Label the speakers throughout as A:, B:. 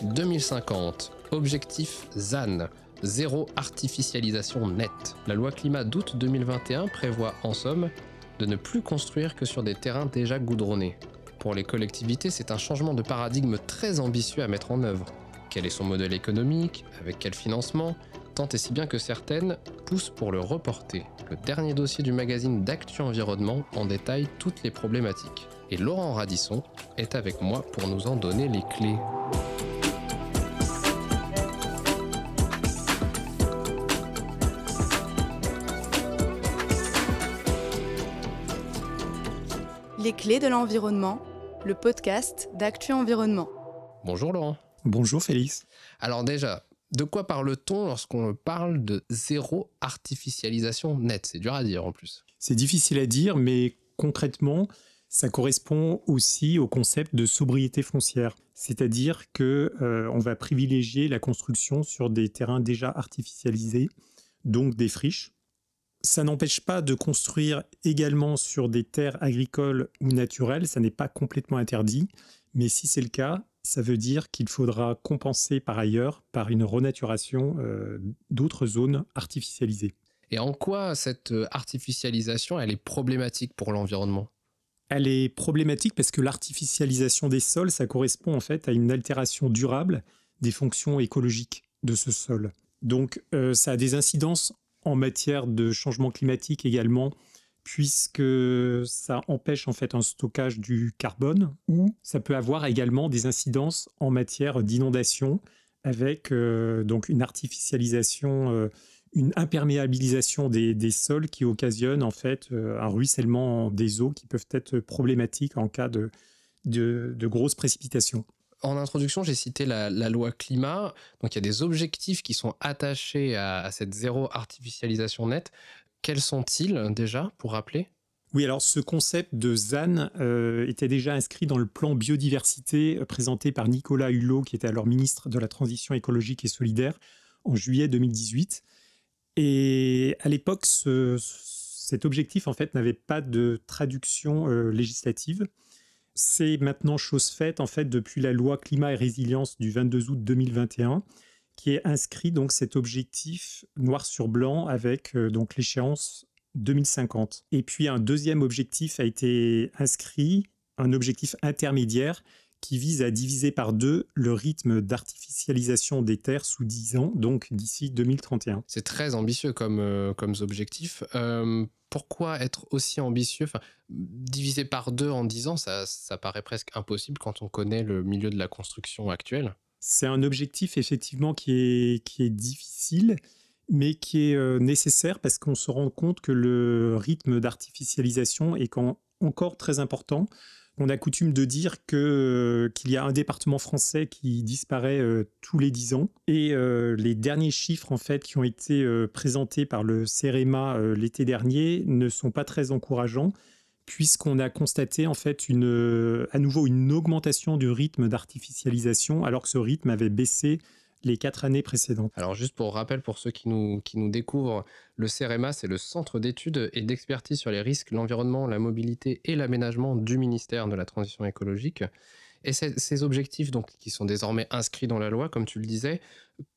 A: 2050, objectif ZAN, zéro artificialisation nette. La loi climat d'août 2021 prévoit en somme de ne plus construire que sur des terrains déjà goudronnés. Pour les collectivités, c'est un changement de paradigme très ambitieux à mettre en œuvre. Quel est son modèle économique? Avec quel financement? Tant et si bien que certaines poussent pour le reporter. Le dernier dossier du magazine d'Actu Environnement en détaille toutes les problématiques. Et Laurent Radisson est avec moi pour nous en donner les clés.
B: Les clés de l'environnement, le podcast d'Actu Environnement.
A: Bonjour Laurent.
C: Bonjour Félix.
A: Alors déjà, de quoi parle-t-on lorsqu'on parle de zéro artificialisation nette? C'est dur à dire en plus.
C: C'est difficile à dire, mais concrètement, ça correspond aussi au concept de sobriété foncière. C'est-à-dire qu'on va privilégier la construction sur des terrains déjà artificialisés, donc des friches. Ça n'empêche pas de construire également sur des terres agricoles ou naturelles, ça n'est pas complètement interdit, mais si c'est le cas, ça veut dire qu'il faudra compenser par ailleurs par une renaturation d'autres zones artificialisées.
A: Et en quoi cette artificialisation, elle est problématique pour l'environnement?
C: Elle est problématique parce que l'artificialisation des sols, ça correspond en fait à une altération durable des fonctions écologiques de ce sol. Donc ça a des incidences en matière de changement climatique également, puisque ça empêche en fait un stockage du carbone, ou ça peut avoir également des incidences en matière d'inondation, avec donc une artificialisation, une imperméabilisation des sols qui occasionne en fait un ruissellement des eaux qui peuvent être problématiques en cas de grosses précipitations.
A: En introduction, j'ai cité la loi climat. Donc, il y a des objectifs qui sont attachés à cette zéro artificialisation nette. Quels sont-ils déjà, pour rappeler?
C: Oui, alors ce concept de ZAN était déjà inscrit dans le plan biodiversité présenté par Nicolas Hulot, qui était alors ministre de la Transition écologique et solidaire, en juillet 2018. Et à l'époque, cet objectif en fait n'avait pas de traduction législative. C'est maintenant chose faite en fait depuis la loi climat et résilience du 22 août 2021 qui est inscrit donc cet objectif noir sur blanc avec donc l'échéance 2050. Et puis un deuxième objectif a été inscrit, un objectif intermédiaire qui vise à diviser par 2 le rythme d'artificialisation des terres sous 10 ans, donc d'ici 2031.
A: C'est très ambitieux comme objectif. Pourquoi être aussi ambitieux? Diviser par 2 en 10 ans, ça paraît presque impossible quand on connaît le milieu de la construction actuelle.
C: C'est un objectif effectivement qui est difficile, mais qui est nécessaire parce qu'on se rend compte que le rythme d'artificialisation est encore très important. On a coutume de dire qu'il y a un département français qui disparaît tous les 10 ans. Et les derniers chiffres en fait, qui ont été présentés par le CEREMA l'été dernier ne sont pas très encourageants, puisqu'on a constaté en fait à nouveau une augmentation du rythme d'artificialisation, alors que ce rythme avait baissé les 4 années précédentes.
A: Alors juste pour rappel, pour ceux qui nous découvrent, le CEREMA, c'est le Centre d'études et d'expertise sur les risques, l'environnement, la mobilité et l'aménagement du ministère de la Transition écologique. Et ces objectifs, donc, qui sont désormais inscrits dans la loi, comme tu le disais,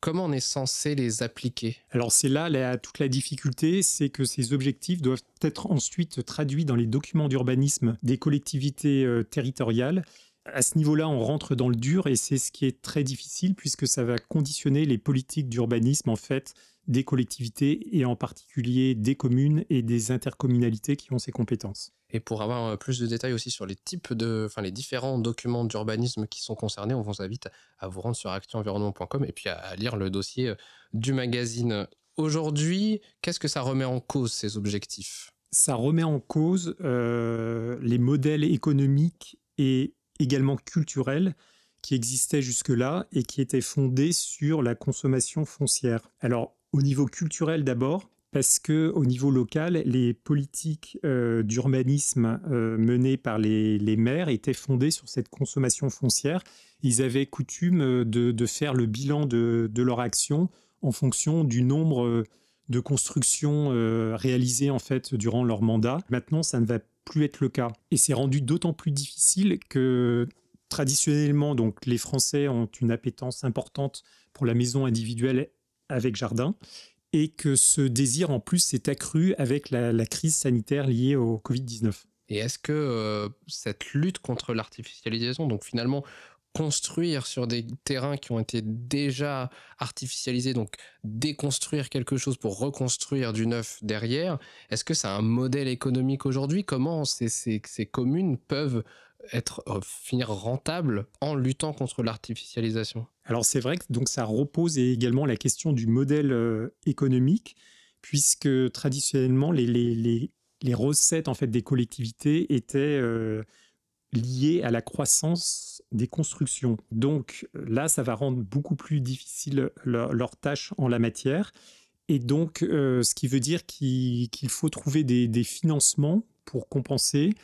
A: comment on est censé les appliquer?
C: Alors c'est là toute la difficulté, c'est que ces objectifs doivent être ensuite traduits dans les documents d'urbanisme des collectivités territoriales. À ce niveau-là, on rentre dans le dur et c'est ce qui est très difficile puisque ça va conditionner les politiques d'urbanisme en fait des collectivités et en particulier des communes et des intercommunalités qui ont ces compétences.
A: Et pour avoir plus de détails aussi sur les différents documents d'urbanisme qui sont concernés, on vous invite à vous rendre sur actuenvironnement.com et puis à lire le dossier du magazine. Aujourd'hui, qu'est-ce que ça remet en cause, ces objectifs?
C: Ça remet en cause les modèles économiques et également culturels qui existaient jusque-là et qui étaient fondés sur la consommation foncière. Alors, au niveau culturel d'abord, parce qu'au niveau local, les politiques d'urbanisme menées par les maires étaient fondées sur cette consommation foncière. Ils avaient coutume de faire le bilan de leur action en fonction du nombre de constructions réalisées en fait durant leur mandat. Maintenant, ça ne va plus être le cas. Et c'est rendu d'autant plus difficile que traditionnellement, donc, les Français ont une appétence importante pour la maison individuelle avec jardin et que ce désir, en plus, s'est accru avec la crise sanitaire liée au Covid-19.
A: Et est-ce que cette lutte contre l'artificialisation, donc finalement construire sur des terrains qui ont été déjà artificialisés, donc déconstruire quelque chose pour reconstruire du neuf derrière, est-ce que c'est un modèle économique aujourd'hui? Comment ces communes peuvent finir rentables en luttant contre l'artificialisation?
C: Alors c'est vrai que donc, ça repose également la question du modèle économique, puisque traditionnellement, les recettes en fait, des collectivités étaient liées à la croissance des constructions. Donc là, ça va rendre beaucoup plus difficile leur tâche en la matière. Et donc, ce qui veut dire qu'il faut trouver des financements pour compenser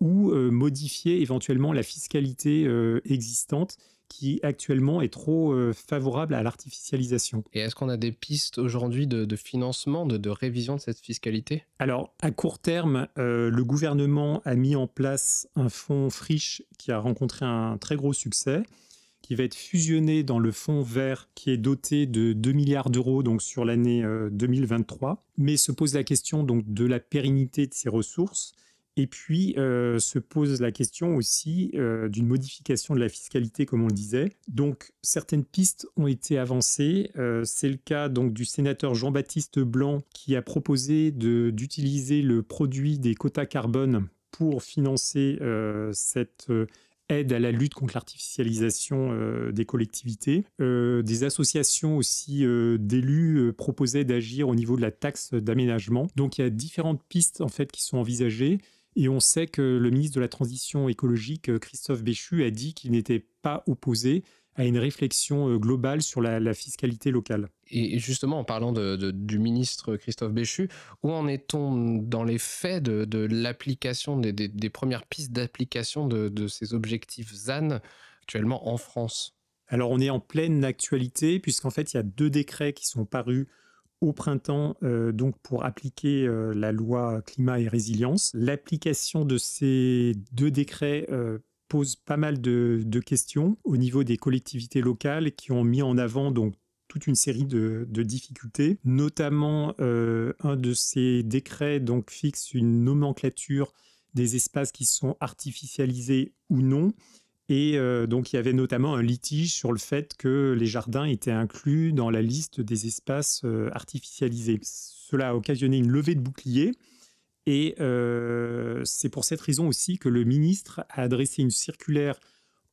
C: ou modifier éventuellement la fiscalité existante qui actuellement est trop favorable à l'artificialisation.
A: Et est-ce qu'on a des pistes aujourd'hui de financement, de révision de cette fiscalité?
C: Alors, à court terme, le gouvernement a mis en place un fonds friche qui a rencontré un très gros succès, qui va être fusionné dans le fonds vert qui est doté de 2 milliards d'euros donc sur l'année 2023. Mais se pose la question donc, de la pérennité de ces ressources. Et puis, se pose la question aussi d'une modification de la fiscalité, comme on le disait. Donc, certaines pistes ont été avancées. C'est le cas donc, du sénateur Jean-Baptiste Blanc qui a proposé d'utiliser le produit des quotas carbone pour financer cette aide à la lutte contre l'artificialisation des collectivités. Des associations aussi d'élus proposaient d'agir au niveau de la taxe d'aménagement. Donc, il y a différentes pistes en fait, qui sont envisagées. Et on sait que le ministre de la Transition écologique, Christophe Béchu, a dit qu'il n'était pas opposé à une réflexion globale sur la fiscalité locale.
A: Et justement, en parlant du ministre Christophe Béchu, où en est-on dans les faits de l'application, des premières pistes d'application de ces objectifs ZAN actuellement en France?
C: Alors, on est en pleine actualité, puisqu'en fait, il y a 2 décrets qui sont parus au printemps donc pour appliquer la loi climat et résilience. L'application de ces 2 décrets pose pas mal de questions au niveau des collectivités locales qui ont mis en avant donc toute une série de difficultés. Notamment, un de ces décrets donc, fixe une nomenclature des espaces qui sont artificialisés ou non. Et donc, il y avait notamment un litige sur le fait que les jardins étaient inclus dans la liste des espaces artificialisés. Cela a occasionné une levée de boucliers. Et c'est pour cette raison aussi que le ministre a adressé une circulaire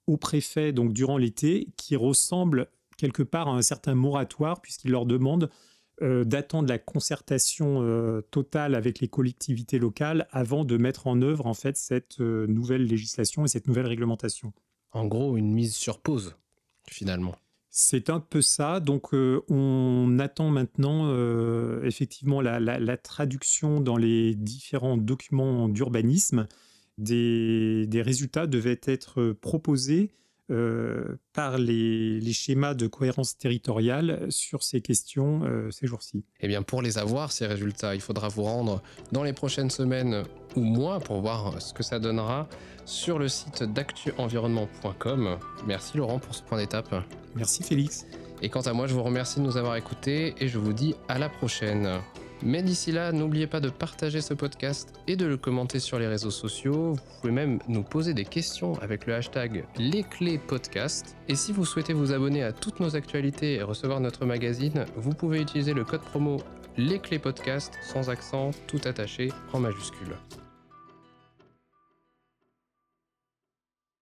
C: au préfet donc, durant l'été qui ressemble quelque part à un certain moratoire puisqu'il leur demande d'attendre la concertation totale avec les collectivités locales avant de mettre en œuvre en fait, cette nouvelle législation et cette nouvelle réglementation.
A: En gros, une mise sur pause, finalement.
C: C'est un peu ça. Donc, on attend maintenant effectivement la traduction dans les différents documents d'urbanisme. Des résultats devaient être proposés par les schémas de cohérence territoriale sur ces questions ces jours-ci.
A: Eh bien, pour les avoir, ces résultats, il faudra vous rendre dans les prochaines semaines ou mois pour voir ce que ça donnera sur le site d'actuenvironnement.com. Merci Laurent pour ce point d'étape.
C: Merci Félix.
A: Et quant à moi, je vous remercie de nous avoir écoutés et je vous dis à la prochaine. Mais d'ici là, n'oubliez pas de partager ce podcast et de le commenter sur les réseaux sociaux. Vous pouvez même nous poser des questions avec le hashtag lescléspodcast. Et si vous souhaitez vous abonner à toutes nos actualités et recevoir notre magazine, vous pouvez utiliser le code promo lescléspodcast sans accent, tout attaché en majuscule.